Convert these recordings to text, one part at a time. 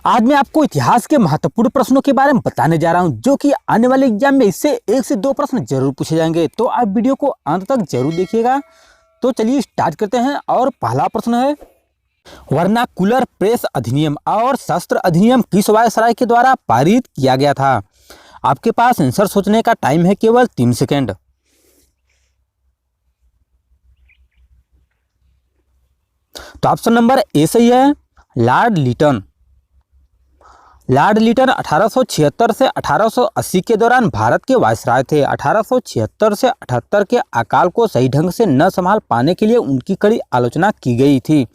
आज मैं आपको इतिहास के महत्वपूर्ण प्रश्नों के बारे में बताने जा रहा हूं, जो कि आने वाले एग्जाम में इससे 1 से 2 प्रश्न जरूर पूछे जाएंगे। तो आप वीडियो को अंत तक जरूर देखिएगा। तो चलिए स्टार्ट करते हैं। और पहला प्रश्न है, वर्नाकुलर प्रेस अधिनियम और शस्त्र अधिनियम किस वायसराय के द्वारा पारित किया गया था? आपके पास आंसर सोचने का टाइम है केवल 3 सेकेंड। तो ऑप्शन नंबर ए सही है, लॉर्ड लिटन। लॉर्ड लिटन 1876 से 1880 के दौरान भारत के वायसराय थे। 1876 से 78 के अकाल को सही ढंग से न संभाल पाने के लिए उनकी कड़ी आलोचना की गई थी।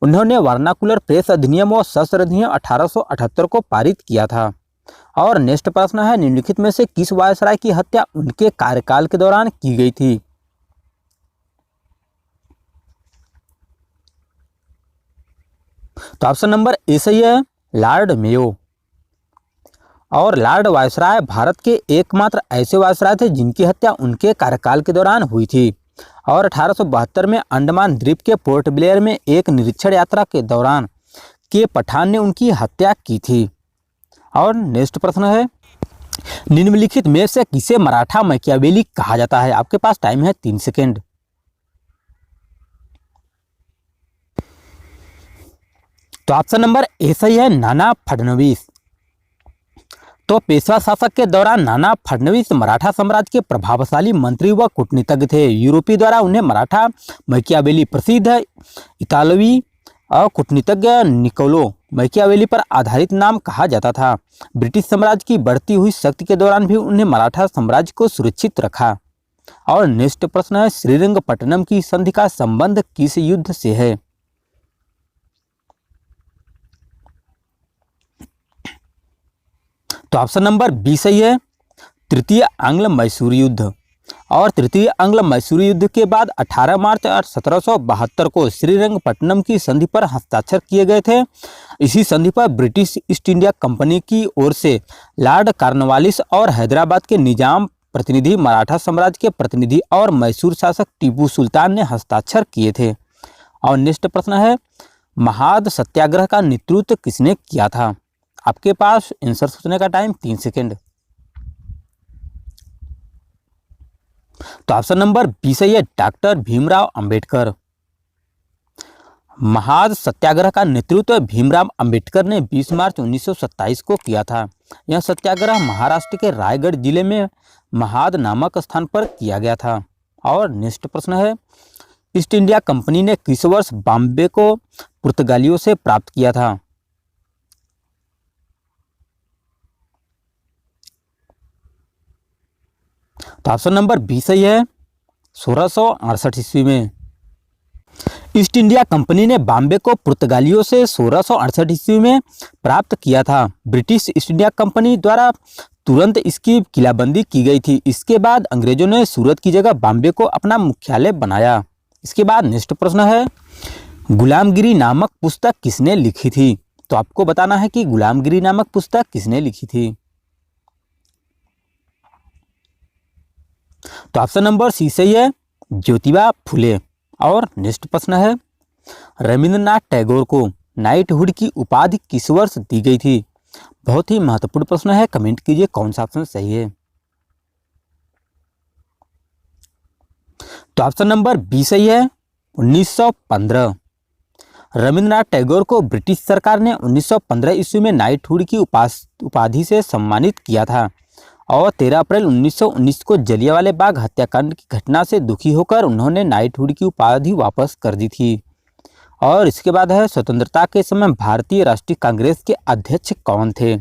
उन्होंने वर्नाकुलर प्रेस अधिनियम और शस्त्र अधिनियम 1878 को पारित किया था। और नेक्स्ट प्रश्न है, निम्नलिखित में से किस वायसराय की हत्या उनके कार्यकाल के दौरान की गई थी? तो ऑप्शन नंबर ए सही है, लॉर्ड मेयो। और लॉर्ड वायसराय भारत के एकमात्र ऐसे वायसराय थे जिनकी हत्या उनके कार्यकाल के दौरान हुई थी। और 1872 में अंडमान द्वीप के पोर्ट ब्लेयर में एक निरीक्षण यात्रा के दौरान के पठान ने उनकी हत्या की थी। और नेक्स्ट प्रश्न है, निम्नलिखित में से किसे मराठा मैकियावेली कहा जाता है? आपके पास टाइम है 3 सेकेंड। तो ऑप्शन नंबर ए सही है, नाना फडणवीस। तो पेशवा शासक के दौरान नाना फडणवीस मराठा साम्राज्य के प्रभावशाली मंत्री व कूटनीतिज्ञ थे। यूरोपीय द्वारा उन्हें मराठा मैकियावेली, प्रसिद्ध इतालवी और कूटनीतिज्ञ निकोलो मैकियावेली पर आधारित नाम कहा जाता था। ब्रिटिश साम्राज्य की बढ़ती हुई शक्ति के दौरान भी उन्हें मराठा साम्राज्य को सुरक्षित रखा। और नेक्स्ट प्रश्न है, श्रीरंगपट्टनम की संधि का संबंध किस युद्ध से है? तो ऑप्शन नंबर बी सही है, तृतीय आंग्ल मैसूर युद्ध। और तृतीय आंग्ल मैसूर युद्ध के बाद 18 मार्च 1772 को श्रीरंगपट्टनम की संधि पर हस्ताक्षर किए गए थे। इसी संधि पर ब्रिटिश ईस्ट इंडिया कंपनी की ओर से लॉर्ड कॉर्नवालिस और हैदराबाद के निजाम प्रतिनिधि, मराठा साम्राज्य के प्रतिनिधि और मैसूर शासक टीपू सुल्तान ने हस्ताक्षर किए थे। और नेक्स्ट प्रश्न है, महाद सत्याग्रह का नेतृत्व किसने किया था? आपके पास आंसर सोचने का टाइम 3 सेकेंड। तो ऑप्शन नंबर बी सही है, डॉक्टर भीमराव अंबेडकर। महाद सत्याग्रह का नेतृत्व भीमराव अंबेडकर ने 20 मार्च 1927 को किया था। यह सत्याग्रह महाराष्ट्र के रायगढ़ जिले में महाद नामक स्थान पर किया गया था। और नेक्स्ट प्रश्न है, ईस्ट इंडिया कंपनी ने किस वर्ष बॉम्बे को पुर्तगालियों से प्राप्त किया था? तो ऑप्शन नंबर बी सही है, 1668 ईस्वी में। ईस्ट इंडिया कंपनी ने बॉम्बे को पुर्तगालियों से 1668 ईस्वी में प्राप्त किया था। ब्रिटिश ईस्ट इंडिया कंपनी द्वारा तुरंत इसकी किलाबंदी की गई थी। इसके बाद अंग्रेजों ने सूरत की जगह बॉम्बे को अपना मुख्यालय बनाया। इसके बाद नेक्स्ट प्रश्न है, गुलामगिरी नामक पुस्तक किसने लिखी थी? तो आपको बताना है कि गुलामगिरी नामक पुस्तक किसने लिखी थी। तो ऑप्शन नंबर सी सही है, ज्योतिबा फुले। और नेक्स्ट प्रश्न है, रविंद्रनाथ टैगोर को नाइटहुड की उपाधि किस वर्ष दी गई थी? बहुत ही महत्वपूर्ण प्रश्न है, कमेंट कीजिए कौन सा ऑप्शन सही है। तो ऑप्शन नंबर बी सही है, 1915। रविंद्रनाथ टैगोर को ब्रिटिश सरकार ने 1915 ईस्वी में नाइटहुड की उपाधि से सम्मानित किया था। और 13 अप्रैल 1919 को जलियांवाला बाग हत्याकांड की घटना से दुखी होकर उन्होंने नाइटहुड की उपाधि वापस कर दी थी। और इसके बाद है, स्वतंत्रता के समय भारतीय राष्ट्रीय कांग्रेस के अध्यक्ष कौन थे?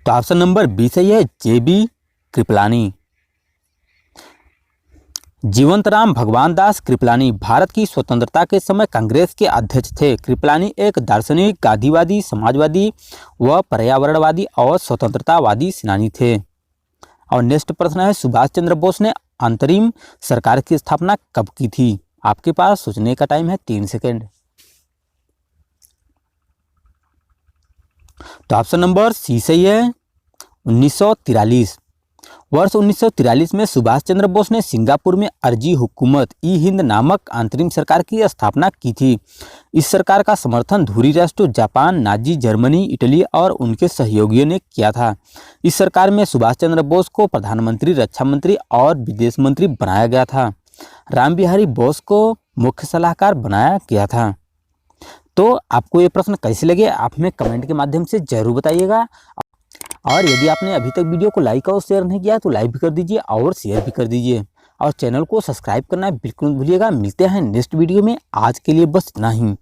तो ऑप्शन नंबर बी सही है, जेबी कृपलानी। जीवंतराम भगवान दास कृपलानी भारत की स्वतंत्रता के समय कांग्रेस के अध्यक्ष थे। कृपलानी एक दार्शनिक, गांधीवादी, समाजवादी व पर्यावरणवादी और स्वतंत्रतावादी सेनानी थे। और नेक्स्ट प्रश्न है, सुभाष चंद्र बोस ने अंतरिम सरकार की स्थापना कब की थी? आपके पास सोचने का टाइम है 3 सेकेंड। तो ऑप्शन नंबर सी सही है, 1943। वर्ष 1943 में सुभाष चंद्र बोस ने सिंगापुर में अर्जी हुकूमत ई हिंद नामक अंतरिम सरकार की स्थापना की थी। इस सरकार का समर्थन धुरी राष्ट्रों जापान, नाजी जर्मनी, इटली और उनके सहयोगियों ने किया था। इस सरकार में सुभाष चंद्र बोस को प्रधानमंत्री, रक्षा मंत्री और विदेश मंत्री बनाया गया था। राम बिहारी बोस को मुख्य सलाहकार बनाया गया था। तो आपको ये प्रश्न कैसे लगे आप हमें कमेंट के माध्यम से जरूर बताइएगा। और यदि आपने अभी तक वीडियो को लाइक और शेयर नहीं किया तो लाइक भी कर दीजिए और शेयर भी कर दीजिए और चैनल को सब्सक्राइब करना बिल्कुल मत भूलिएगा। मिलते हैं नेक्स्ट वीडियो में, आज के लिए बस इतना ही।